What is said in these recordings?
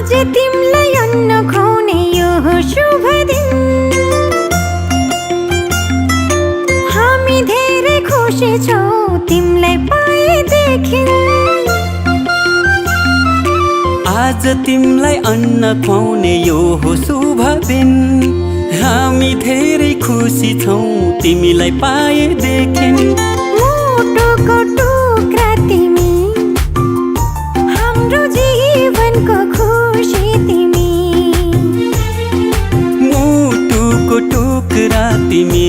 आज तिमलाई अन्न खुवाउने यो शुभ दिन हामी धेरै खुसी छौं तिमलाई पाएदेखि आज तिमलाई अन्न खुवाउने यो हो शुभ दिन हामी धेरै खुसी छौं तिमीलाई पाएदेखि मुटुको टुक्रा तिमी हाम्रो जीवनको खुसी तिमी मुटुको टुक्रा तिमी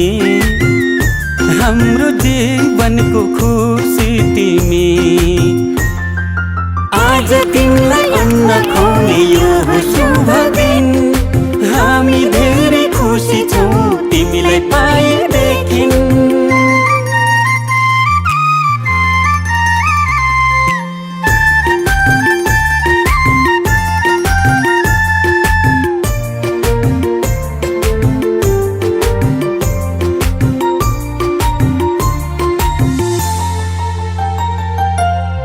हाम्रो जीवनको खुसी तिमी आज तिमीलाई अन्न खुवाउने यो हो शुभ दिन हामी धेरै खुसी छौं तिमीलाई पाएदेखि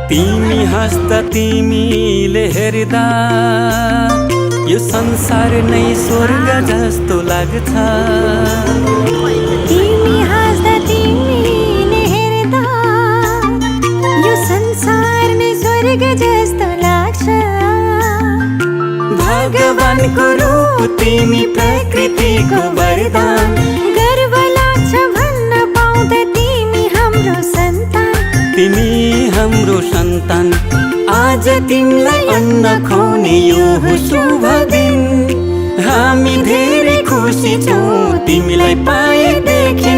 तिमी हाँस्दा तिमीले हेर्दा यो संसार नै स्वर्ग जस्तो लाग्छ तिमी हाँस्दा तिमीले हेर्दा यो संसार नै स्वर्ग जस्तो लाग्छ भगवानको रूप तिमी प्रकृतिको वरदान गर्व लाग्छ भन्न पाउँदा तिमी हाम्रो सन्तान तिमी हाम्रो सन्तान आज तिमीलाई अन्न खुवाउने यो हो शुभ दिन हामी धेरै खुसी छौं तिमीलाई पाएदेखि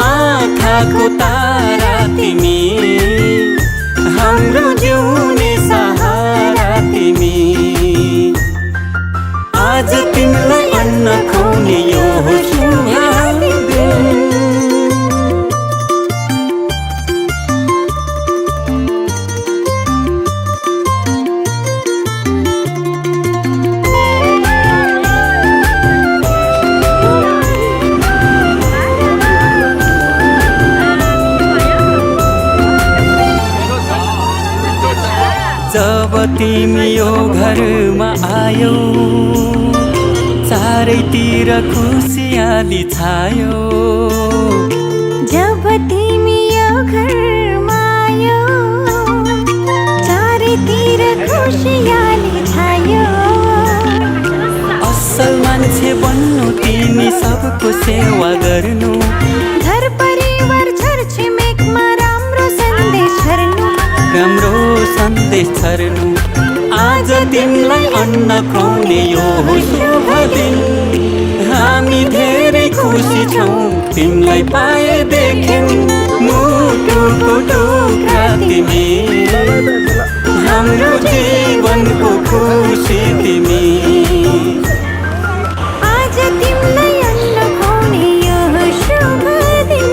आँखाको तारा तिमी हाम्रो जिउने सहारा तिमी आज तिमीलाई अन्न खुवाउने यो हो शुभ दिन जब तिमी यो घरमा आयौ चारैतिर खुसियाली छायो जब तिमी यो घरमा आयौ चारैतिर खुसियाली छायो असल मान्छे बन्नु तिमी सबको सेवा गर्नु घर परिवार छरछिमेकमा राम्रो सन्देश छर्नु आज तिमीलाई अन्न खुवाउने यो हो शुभ दिन हामी धेरै खुसी छौं तिमीलाई पाएदेखि मुटुको टुक्रा तिमी हाम्रो जीवनको खुसी तिमी आज तिमीलाई अन्न खुवाउने यो शुभ दिन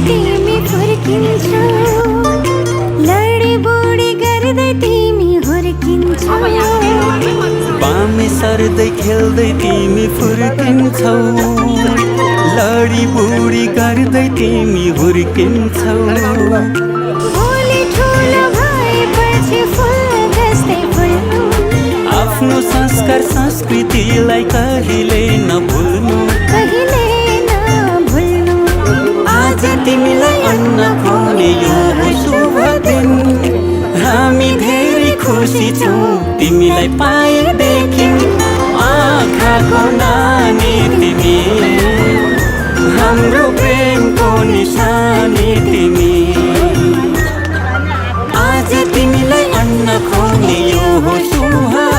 तिमी फुर्किन्छौ लडी बुडी गर्दै तिमी हुर्किन्छौ बामे सर्दै खेल्दै तिमी फुर्किन्छौ लडी बुडी गर्दै तिमी हुर्किन्छौ भोलि ठुलो भएपछि फुल जस्तै फुल्नु आफ्नो संस्कार संस्कृतिलाई कहिले नभुल्नु आज तिमीलाई अन्न खुवाउने यो हो शुभ दिन हामी धेरै खुसी छौं तिमीलाई पाएदेखि आँखाको नानी तिमी हाम्रो प्रेमको निशानी तिमी आज तिमीलाई अन्न खुवाउने यो हो शुभ